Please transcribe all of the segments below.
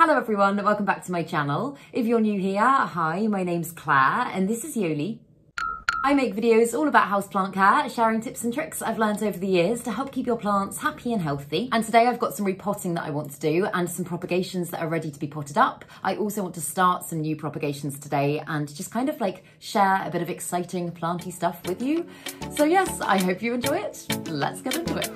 Hello everyone, welcome back to my channel. If you're new here, hi, my name's Claire and this is Yoli. I make videos all about houseplant care, sharing tips and tricks I've learned over the years to help keep your plants happy and healthy. And today I've got some repotting that I want to do and some propagations that are ready to be potted up. I also want to start some new propagations today and just kind of like share a bit of exciting planty stuff with you. So yes, I hope you enjoy it. Let's get into it.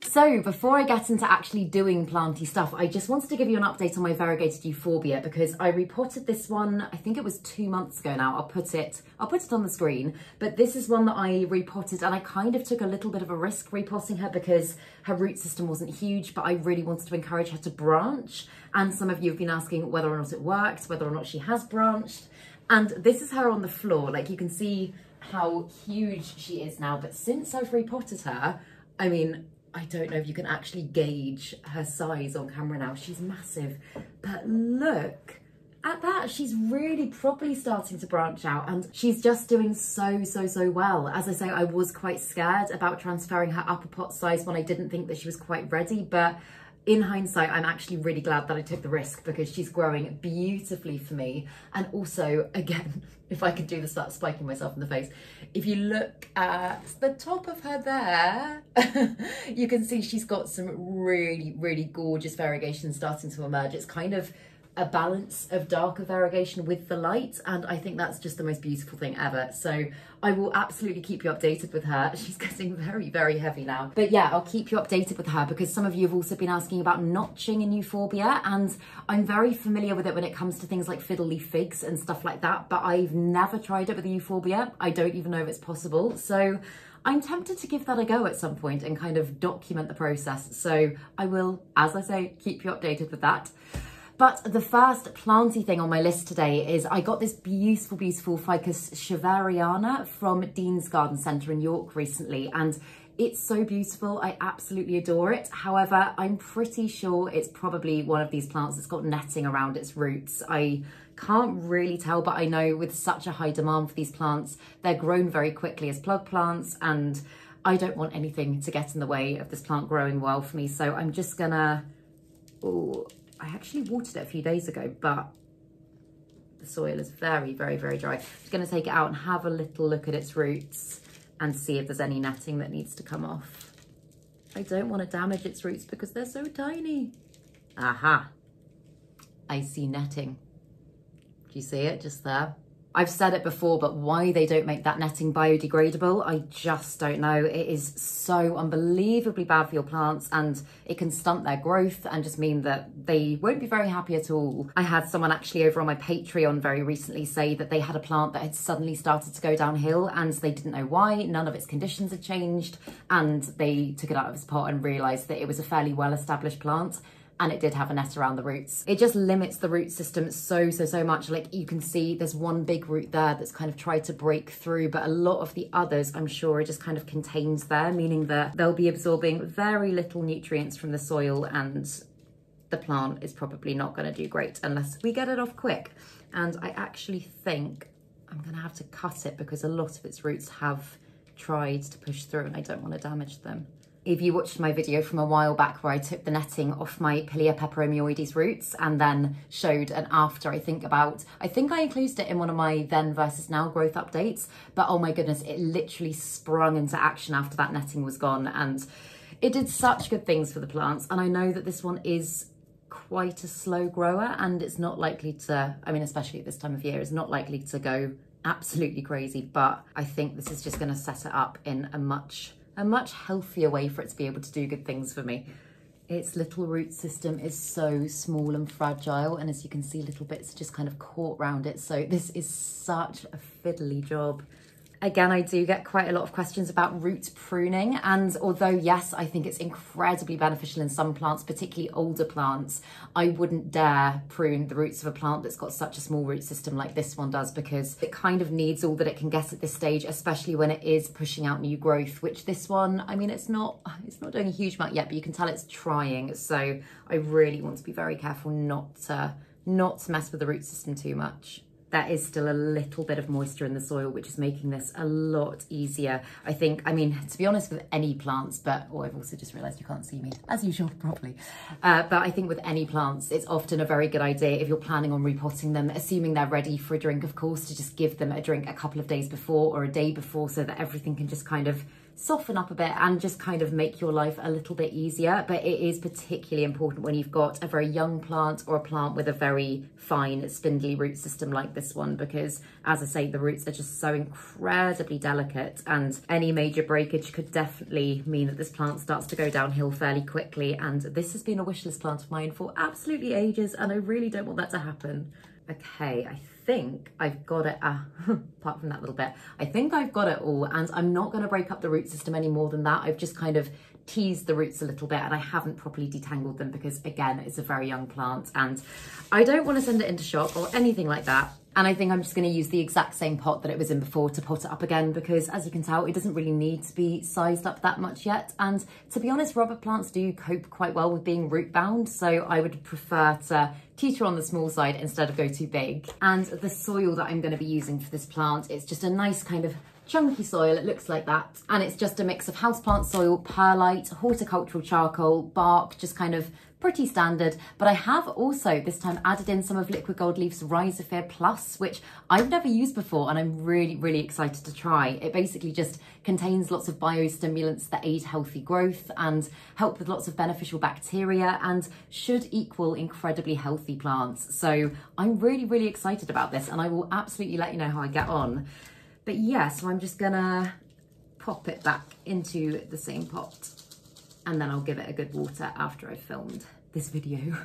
So before I get into actually doing planty stuff, I just wanted to give you an update on my variegated euphorbia because I repotted this one, I think it was 2 months ago now. I'll put it on the screen, but this is one that I repotted and I kind of took a little bit of a risk repotting her because her root system wasn't huge, but I really wanted to encourage her to branch. And some of you have been asking whether or not it worked, whether or not she has branched. And this is her on the floor. Like you can see how huge she is now, but since I've repotted her, I mean, I don't know if you can actually gauge her size on camera now. She's massive, but look at that. She's really properly starting to branch out and she's just doing so well. As I say, I was quite scared about transferring her upper pot size when I didn't think that she was quite ready, but in hindsight, I'm actually really glad that I took the risk because she's growing beautifully for me. And also, again, if I could do this without spiking myself in the face, if you look at the top of her there, you can see she's got some really gorgeous variegation starting to emerge. It's kind of a balance of darker variegation with the light, and I think that's just the most beautiful thing ever. So I will absolutely keep you updated with her. She's getting very heavy now, but yeah, I'll keep you updated with her because some of you have also been asking about notching in euphorbia, and I'm very familiar with it when it comes to things like fiddle leaf figs and stuff like that, but I've never tried it with a euphorbia. I don't even know if it's possible, so I'm tempted to give that a go at some point and kind of document the process. So I will, as I say, keep you updated with that. But the first planty thing on my list today is I got this beautiful Ficus Chevariana from Dean's Garden Centre in York recently, and it's so beautiful. I absolutely adore it. However, I'm pretty sure it's probably one of these plants that's got netting around its roots. I can't really tell, but I know with such a high demand for these plants, they're grown very quickly as plug plants, and I don't want anything to get in the way of this plant growing well for me. So I'm just gonna, I actually watered it a few days ago, but the soil is very dry. I'm just going to take it out and have a little look at its roots and see if there's any netting that needs to come off. I don't want to damage its roots because they're so tiny. Aha, I see netting. Do you see it just there? I've said it before, but why they don't make that netting biodegradable, I just don't know. It is so unbelievably bad for your plants and it can stunt their growth and just mean that they won't be very happy at all. I had someone actually over on my Patreon very recently say that they had a plant that had suddenly started to go downhill and they didn't know why. None of its conditions had changed and they took it out of its pot and realised that it was a fairly well-established plant. And it did have a net around the roots. It just limits the root system so much. Like you can see there's one big root there that's kind of tried to break through, but a lot of the others I'm sure are just kind of contained there, meaning that they'll be absorbing very little nutrients from the soil and the plant is probably not gonna do great unless we get it off quick. And I actually think I'm gonna have to cut it because a lot of its roots have tried to push through and I don't wanna damage them. If you watched my video from a while back where I took the netting off my Pilea peperomioides roots and then showed an after, I think I included it in one of my then versus now growth updates, but oh my goodness, it literally sprung into action after that netting was gone and it did such good things for the plants. And I know that this one is quite a slow grower and it's not likely to, I mean, especially at this time of year, it's not likely to go absolutely crazy, but I think this is just gonna set it up in a much healthier way for it to be able to do good things for me. Its little root system is so small and fragile, and as you can see, little bits just kind of caught around it. So this is such a fiddly job. Again, I do get quite a lot of questions about root pruning, and although yes, I think it's incredibly beneficial in some plants, particularly older plants, I wouldn't dare prune the roots of a plant that's got such a small root system like this one does, because it kind of needs all that it can get at this stage, especially when it is pushing out new growth, which this one, I mean, it's not doing a huge amount yet, but you can tell it's trying. So I really want to be very careful not to mess with the root system too much. there is still a little bit of moisture in the soil, which is making this a lot easier. I think, I mean, to be honest, with any plants, but, oh, I've also just realized you can't see me, as usual, properly. But I think with any plants, it's often a very good idea if you're planning on repotting them, assuming they're ready for a drink, of course, to just give them a drink a couple of days before or a day before, so that everything can just kind of soften up a bit and just kind of make your life a little bit easier. But it is particularly important when you've got a very young plant or a plant with a very fine spindly root system like this one, because as I say, the roots are just so incredibly delicate, and any major breakage could definitely mean that this plant starts to go downhill fairly quickly. And this has been a wish list plant of mine for absolutely ages, and I really don't want that to happen. Okay, I think I've got it, apart from that little bit, I think I've got it all, and I'm not going to break up the root system any more than that. I've just kind of teased the roots a little bit, and I haven't properly detangled them because, again, it's a very young plant and I don't want to send it into shock or anything like that. And I think I'm just going to use the exact same pot that it was in before to pot it up again, because as you can tell, it doesn't really need to be sized up that much yet. And to be honest, rubber plants do cope quite well with being root bound, so I would prefer to teeter on the small side instead of go too big. And the soil that I'm going to be using for this plant, it's just a nice kind of chunky soil. It looks like that, and it's just a mix of houseplant soil, perlite, horticultural charcoal, bark, just kind of pretty standard. But I have also this time added in some of Liquid Gold Leaf's Rhizophyre Plus, which I've never used before, and I'm really excited to try. It basically just contains lots of biostimulants that aid healthy growth and help with lots of beneficial bacteria, and should equal incredibly healthy plants. So I'm really excited about this, and I will absolutely let you know how I get on. But yeah, so I'm just gonna pop it back into the same pot, and then I'll give it a good water after I've filmed this video.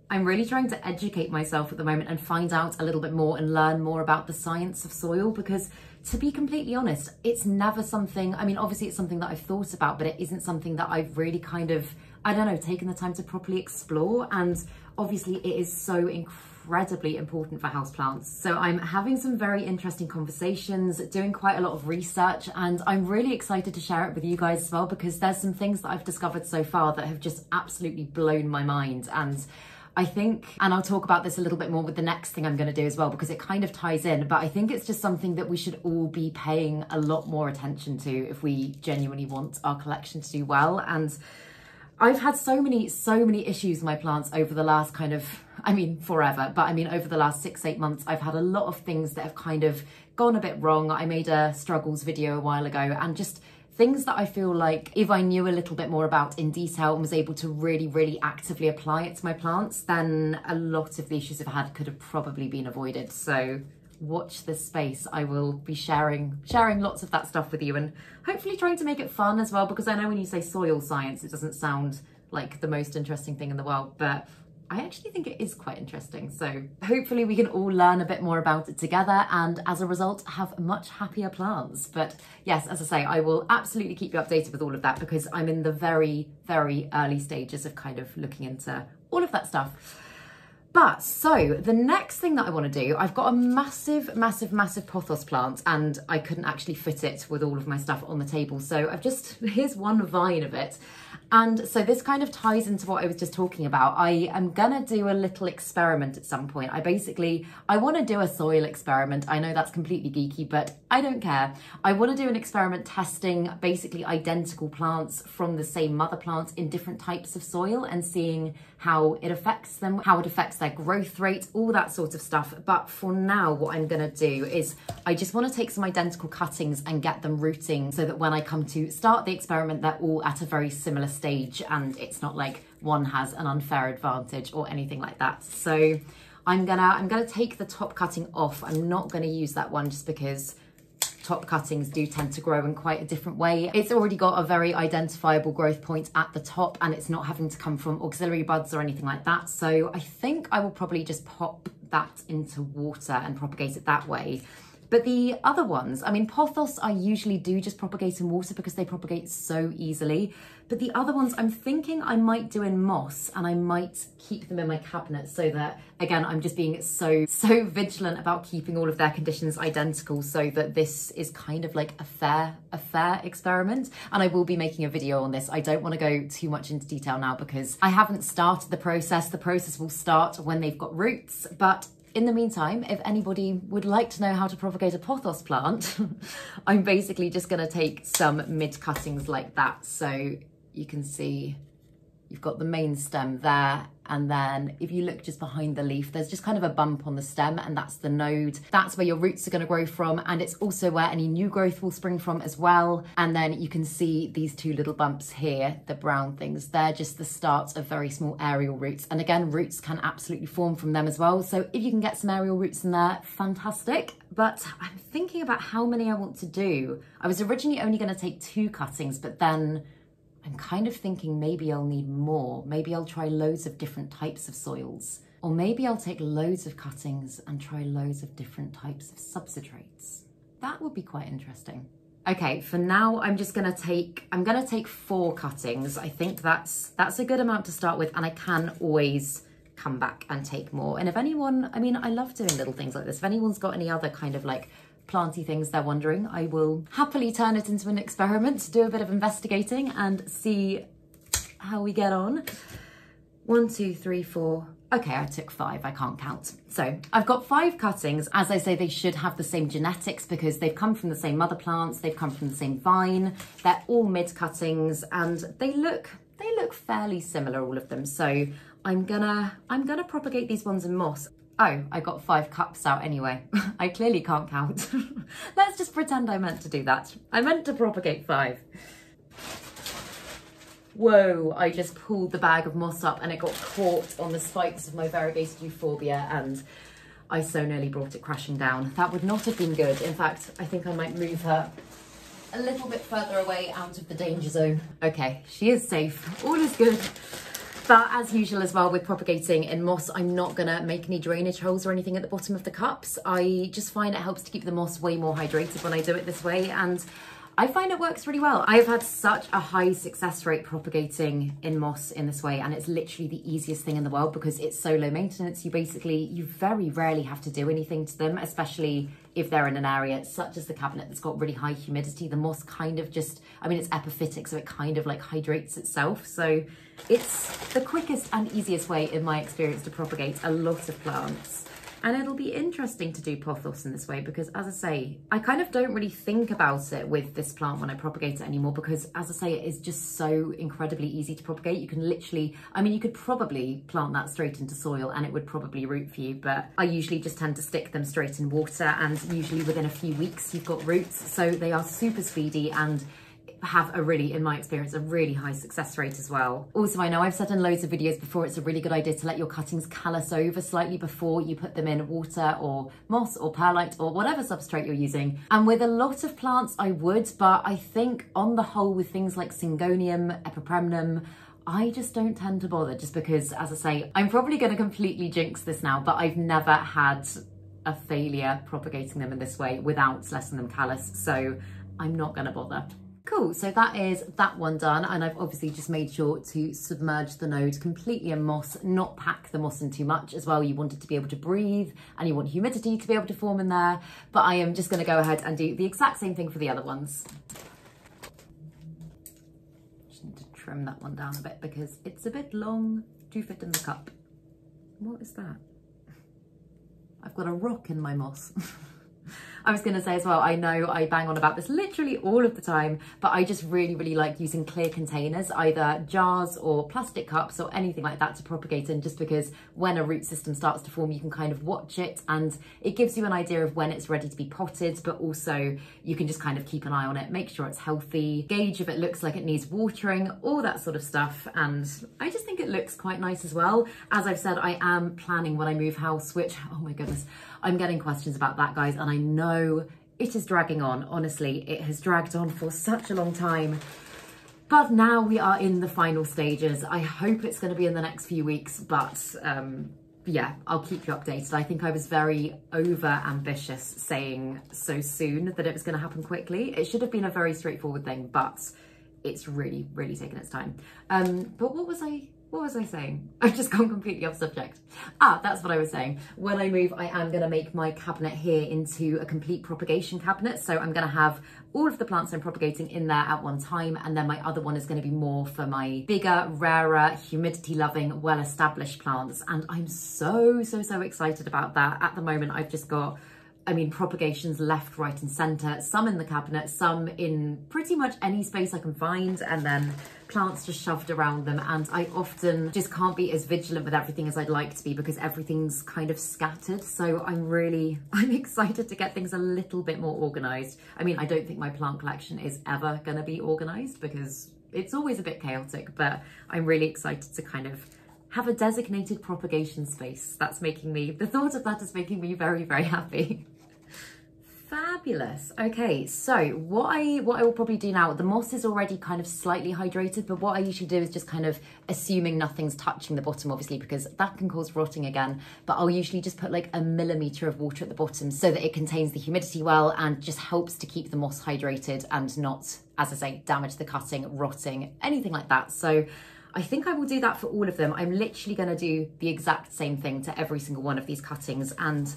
I'm really trying to educate myself at the moment and find out a little bit more and learn more about the science of soil, because to be completely honest, it's never something, I mean, obviously it's something that I've thought about, but it isn't something that I've really kind of, I don't know, taken the time to properly explore. And obviously it is so incredibly important for houseplants. So I'm having some very interesting conversations, doing quite a lot of research, and I'm really excited to share it with you guys as well, because there's some things that I've discovered so far that have just absolutely blown my mind. And I think, and I'll talk about this a little bit more with the next thing I'm going to do as well, because it kind of ties in, but I think it's just something that we should all be paying a lot more attention to if we genuinely want our collection to do well. And I've had so many issues with my plants over the last kind of, I mean, forever, but I mean, over the last 6-8 months, I've had a lot of things that have kind of gone a bit wrong. I made a struggles video a while ago, and just things that I feel like if I knew a little bit more about in detail and was able to really actively apply it to my plants, then a lot of the issues I've had could have probably been avoided. So watch this space. I will be sharing lots of that stuff with you, and hopefully trying to make it fun as well, because I know when you say soil science, it doesn't sound like the most interesting thing in the world, but I actually think it is quite interesting. So hopefully we can all learn a bit more about it together, and as a result have much happier plants. But yes, as I say, I will absolutely keep you updated with all of that, because I'm in the very early stages of kind of looking into all of that stuff. But so the next thing that I want to do, I've got a massive pothos plant, and I couldn't actually fit it with all of my stuff on the table. So I've just, here's one vine of it. And so this kind of ties into what I was just talking about. I am gonna do a little experiment at some point. I want to do a soil experiment. I know that's completely geeky, but I don't care. I want to do an experiment testing basically identical plants from the same mother plant in different types of soil, and seeing how it affects them, how it affects their growth rate, all that sort of stuff. But for now, what I'm gonna do is I just want to take some identical cuttings and get them rooting, so that when I come to start the experiment, they're all at a very similar stage, and it's not like one has an unfair advantage or anything like that. So I'm gonna take the top cutting off. I'm not gonna use that one just because top cuttings do tend to grow in quite a different way. It's already got a very identifiable growth point at the top, and it's not having to come from auxiliary buds or anything like that. So I think I will probably just pop that into water and propagate it that way. But the other ones, I mean, pothos I usually do just propagate in water because they propagate so easily. But the other ones I'm thinking I might do in moss, and I might keep them in my cabinet, so that, again, I'm just being so vigilant about keeping all of their conditions identical, so that this is kind of like a fair experiment. And I will be making a video on this. I don't want to go too much into detail now because I haven't started the process. The process will start when they've got roots, but in the meantime, if anybody would like to know how to propagate a pothos plant, I'm basically just going to take some mid cuttings like that. So you can see you've got the main stem there, and then if you look just behind the leaf, there's just kind of a bump on the stem, and that's the node. That's where your roots are going to grow from, and it's also where any new growth will spring from as well. And then you can see these two little bumps here, the brown things. They're just the start of very small aerial roots. And again, roots can absolutely form from them as well. So if you can get some aerial roots in there, fantastic. But I'm thinking about how many I want to do. I was originally only going to take 2 cuttings, but then I'm kind of thinking maybe I'll need more. Maybe I'll try loads of different types of soils. Or maybe I'll take loads of cuttings and try loads of different types of substrates. That would be quite interesting. Okay, for now I'm gonna take 4 cuttings. I think that's a good amount to start with, and I can always come back and take more. And if anyone, I mean, I love doing little things like this. If anyone's got any other kind of like planty things they're wondering, I will happily turn it into an experiment to do a bit of investigating and see how we get on. 1, 2, 3, 4. Okay, I took 5, I can't count. So I've got 5 cuttings. As I say, they should have the same genetics because they've come from the same mother plants, they've come from the same vine, they're all mid cuttings, and they look fairly similar, all of them. So I'm gonna propagate these ones in moss. Oh, I got 5 cups out anyway. I clearly can't count. Let's just pretend I meant to do that. I meant to propagate 5. Whoa, I just pulled the bag of moss up and it got caught on the spikes of my variegated euphorbia, and I so nearly brought it crashing down. That would not have been good. In fact, I think I might move her a little bit further away out of the danger zone. Okay, she is safe. All is good. But as usual as well with propagating in moss, I'm not gonna make any drainage holes or anything at the bottom of the cups. I just find it helps to keep the moss way more hydrated when I do it this way, and I find it works really well. I've had such a high success rate propagating in moss in this way, and it's literally the easiest thing in the world because it's so low maintenance. You very rarely have to do anything to them, especially if they're in an area such as the cabinet that's got really high humidity. The moss kind of just, I mean, it's epiphytic, so it kind of like hydrates itself. So it's the quickest and easiest way, in my experience, to propagate a lot of plants. And it'll be interesting to do pothos in this way because, as I say, I kind of don't really think about it with this plant when I propagate it anymore because, as I say, it is just so incredibly easy to propagate. You can literally, I mean, you could probably plant that straight into soil and it would probably root for you, but I usually just tend to stick them straight in water, and usually within a few weeks you've got roots. So they are super speedy and have a really, in my experience, a really high success rate as well. Also, I know I've said in loads of videos before, it's a really good idea to let your cuttings callus over slightly before you put them in water or moss or perlite or whatever substrate you're using. And with a lot of plants I would, but I think on the whole with things like Syngonium, Epipremnum, I just don't tend to bother, just because, as I say, I'm probably going to completely jinx this now, but I've never had a failure propagating them in this way without letting them callus, so I'm not going to bother. Cool, so that is that one done, and I've obviously just made sure to submerge the node completely in moss, not pack the moss in too much as well. You want it to be able to breathe and you want humidity to be able to form in there, but I am just going to go ahead and do the exact same thing for the other ones. Just need to trim that one down a bit because it's a bit long to fit in the cup. What is that? I've got a rock in my moss. I was going to say as well, I know I bang on about this literally all of the time, but I just really like using clear containers, either jars or plastic cups or anything like that to propagate in, just because when a root system starts to form, you can kind of watch it and it gives you an idea of when it's ready to be potted, but also you can just kind of keep an eye on it, make sure it's healthy, gauge if it looks like it needs watering, all that sort of stuff. And I just think it looks quite nice as well. As I've said, I am planning when I move house, which, oh my goodness, I'm getting questions about that, guys, and I know it is dragging on. Honestly, it has dragged on for such a long time, but now we are in the final stages. I hope it's going to be in the next few weeks, but yeah, I'll keep you updated. I think I was very over ambitious saying so soon that it was going to happen quickly. It should have been a very straightforward thing, but it's really taken its time. But what was I what was I saying? I've just gone completely off subject. Ah, that's what I was saying. When I move, I am going to make my cabinet here into a complete propagation cabinet. So I'm going to have all of the plants I'm propagating in there at one time. And then my other one is going to be more for my bigger, rarer, humidity-loving, well-established plants. And I'm so excited about that. At the moment, I've just got, I mean, propagations left, right and centre, some in the cabinet, some in pretty much any space I can find, and then plants just shoved around them. And I often just can't be as vigilant with everything as I'd like to be because everything's kind of scattered. So I'm excited to get things a little bit more organised. I mean, I don't think my plant collection is ever going to be organised because it's always a bit chaotic, but I'm really excited to kind of have a designated propagation space. The thought of that is making me very happy. Fabulous. Okay, so what I will probably do now, the moss is already kind of slightly hydrated, but what I usually do is just kind of assuming nothing's touching the bottom, obviously, because that can cause rotting again, but I'll usually just put like a millimetre of water at the bottom so that it contains the humidity well and just helps to keep the moss hydrated and not, as I say, damage the cutting, rotting, anything like that. So I think I will do that for all of them. I'm literally going to do the exact same thing to every single one of these cuttings, and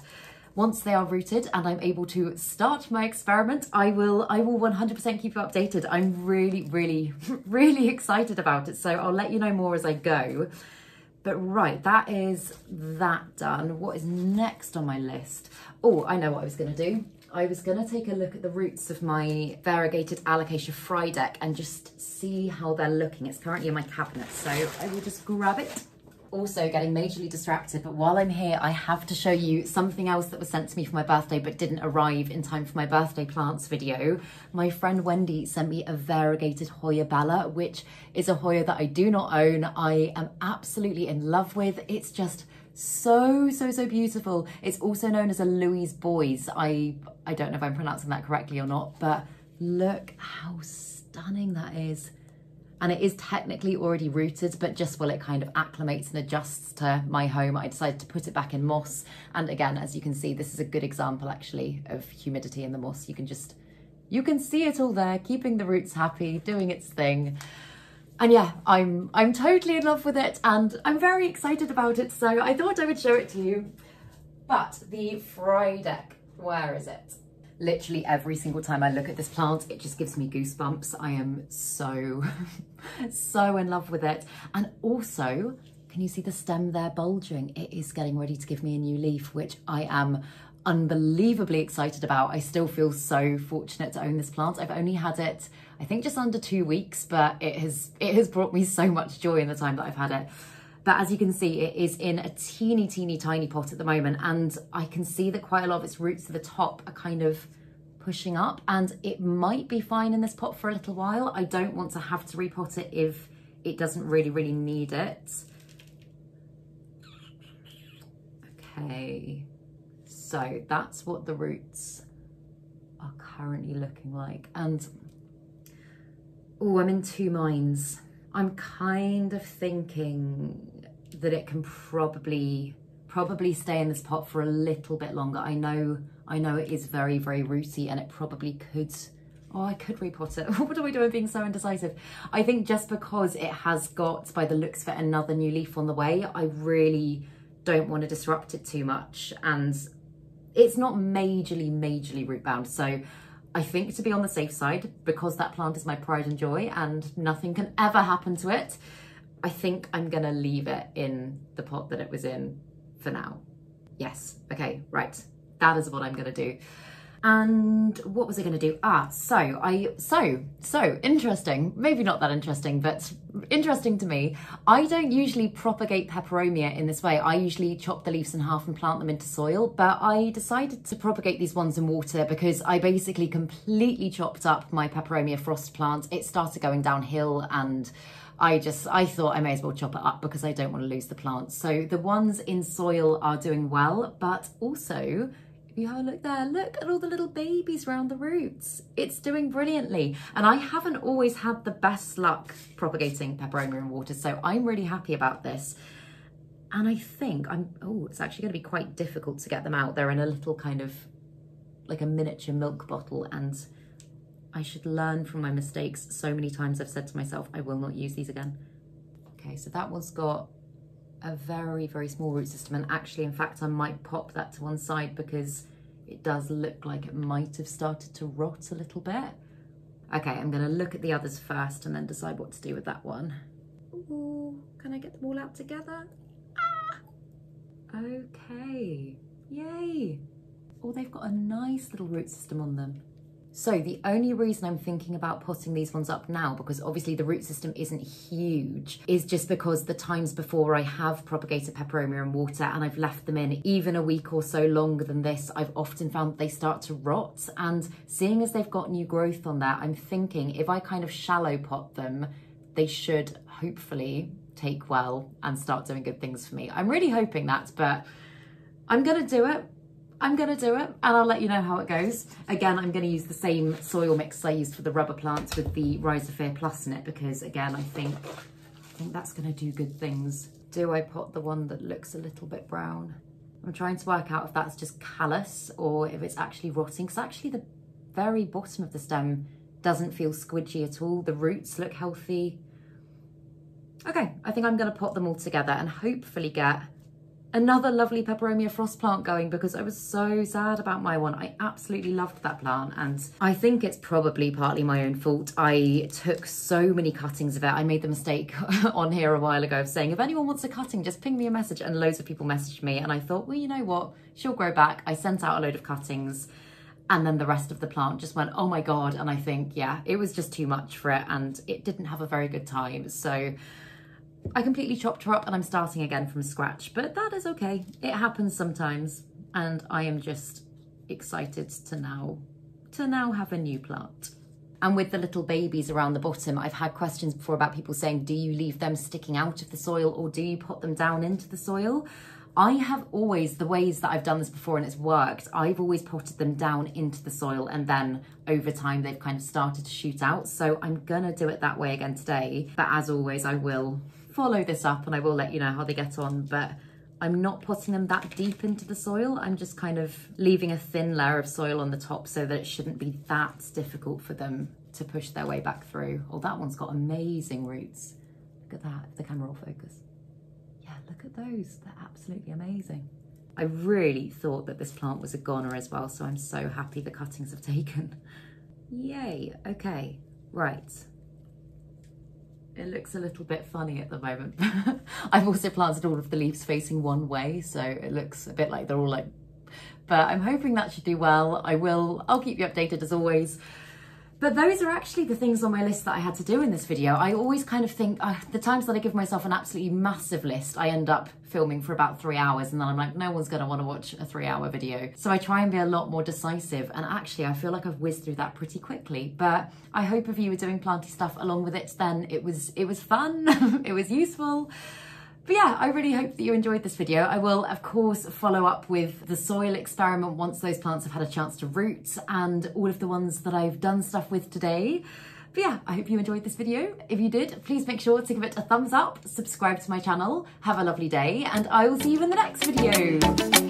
once they are rooted and I'm able to start my experiment, I will 100% keep you updated. I'm really excited about it. So I'll let you know more as I go. But right, that is that done. What is next on my list? Oh, I know what I was going to do. I was going to take a look at the roots of my variegated Alocasia Frydek and just see how they're looking. It's currently in my cabinet, so I will just grab it. Also getting majorly distracted, but while I'm here, I have to show you something else that was sent to me for my birthday but didn't arrive in time for my birthday plants video. My friend Wendy sent me a variegated Hoya Bala, which is a Hoya that I do not own. I am absolutely in love with. It's just so beautiful. It's also known as a Louise Boys. I don't know if I'm pronouncing that correctly or not, but look how stunning that is. And it is technically already rooted, but just while it kind of acclimates and adjusts to my home, I decided to put it back in moss. And again, as you can see, this is a good example actually of humidity in the moss. You can see it all there, keeping the roots happy, doing its thing. And yeah, I'm totally in love with it and I'm very excited about it. So I thought I would show it to you. But the Frydek, where is it? Literally every single time I look at this plant, it just gives me goosebumps. I am so in love with it. And also, can you see the stem there bulging? It is getting ready to give me a new leaf, which I am unbelievably excited about. I still feel so fortunate to own this plant. I've only had it, I think, just under 2 weeks, but it has brought me so much joy in the time that I've had it. But as you can see, it is in a teeny tiny pot at the moment, and I can see that quite a lot of its roots to the top are kind of pushing up, and it might be fine in this pot for a little while. I don't want to have to repot it if it doesn't really need it. Okay, so that's what the roots are currently looking like. And oh, I'm in two minds. I'm kind of thinking that it can probably stay in this pot for a little bit longer. I know it is very rooty and it probably could, oh, I could repot it. What do I do? I'm being so indecisive. I think just because it has got, by the looks of it, another new leaf on the way, I really don't want to disrupt it too much. And it's not majorly root bound. So I think, to be on the safe side, because that plant is my pride and joy and nothing can ever happen to it, I think I'm gonna leave it in the pot that it was in for now. Yes, okay, right. That is what I'm gonna do. And what was I gonna do? So interesting, maybe not that interesting, but interesting to me. I don't usually propagate peperomia in this way. I usually chop the leaves in half and plant them into soil, but I decided to propagate these ones in water because I basically completely chopped up my peperomia frost plant. It started going downhill and I thought I may as well chop it up because I don't want to lose the plant. So the ones in soil are doing well, but also, if you have a look there, look at all the little babies around the roots. It's doing brilliantly. And I haven't always had the best luck propagating peperomia in water, so I'm really happy about this. And I think it's actually gonna be quite difficult to get them out. They're in a little kind of, like a miniature milk bottle, and I should learn from my mistakes. So many times I've said to myself, I will not use these again. Okay, so that one's got a very, very small root system, and actually, in fact, I might pop that to one side because it does look like it might have started to rot a little bit. Okay, I'm gonna look at the others first and then decide what to do with that one. Ooh, can I get them all out together? Ah! Okay, yay. Oh, they've got a nice little root system on them. So the only reason I'm thinking about potting these ones up now, because obviously the root system isn't huge, is just because the times before I have propagated peperomia in water and I've left them in even a week or so longer than this, I've often found that they start to rot. And seeing as they've got new growth on that, I'm thinking if I kind of shallow pot them, they should hopefully take well and start doing good things for me. I'm really hoping that, but I'm gonna do it. I'm gonna do it and I'll let you know how it goes. Again, I'm gonna use the same soil mix I used for the rubber plants with the Rhizosphere Plus in it, because again, I think that's gonna do good things. Do I pot the one that looks a little bit brown? I'm trying to work out if that's just callus or if it's actually rotting, because actually the very bottom of the stem doesn't feel squidgy at all. The roots look healthy. Okay, I think I'm gonna pot them all together and hopefully get another lovely peperomia frost plant going, because I was so sad about my one. I absolutely loved that plant, and I think it's probably partly my own fault. I took so many cuttings of it. I made the mistake on here a while ago of saying, if anyone wants a cutting, just ping me a message, and loads of people messaged me, and I thought, well, you know what? She'll grow back. I sent out a load of cuttings, and then the rest of the plant just went, oh my God. And I think, yeah, it was just too much for it, and it didn't have a very good time. So I completely chopped her up and I'm starting again from scratch, but that is okay. It happens sometimes, and I am just excited to now have a new plant. And with the little babies around the bottom, I've had questions before about people saying, do you leave them sticking out of the soil or do you put them down into the soil? I have always, the ways that I've done this before and it's worked, I've always potted them down into the soil, and then over time they've kind of started to shoot out. So I'm gonna do it that way again today. But as always, I will follow this up and I will let you know how they get on, but I'm not putting them that deep into the soil. I'm just kind of leaving a thin layer of soil on the top so that it shouldn't be that difficult for them to push their way back through. Oh, that one's got amazing roots. Look at that, if the camera will focus. Yeah, look at those, they're absolutely amazing. I really thought that this plant was a goner as well, so I'm so happy the cuttings have taken. Yay, okay, right. It looks a little bit funny at the moment. I've also planted all of the leaves facing one way, so it looks a bit like they're all like, but I'm hoping that should do well. I'll keep you updated as always. But those are actually the things on my list that I had to do in this video. I always kind of think, the times that I give myself an absolutely massive list, I end up filming for about 3 hours, and then I'm like, no one's gonna wanna watch a 3-hour video. So I try and be a lot more decisive, and actually I feel like I've whizzed through that pretty quickly. But I hope if you were doing planty stuff along with it, then it was fun, it was useful. But yeah, I really hope that you enjoyed this video. I will, of course, follow up with the soil experiment once those plants have had a chance to root, and all of the ones that I've done stuff with today. But yeah, I hope you enjoyed this video. If you did, please make sure to give it a thumbs up, subscribe to my channel, have a lovely day, and I will see you in the next video.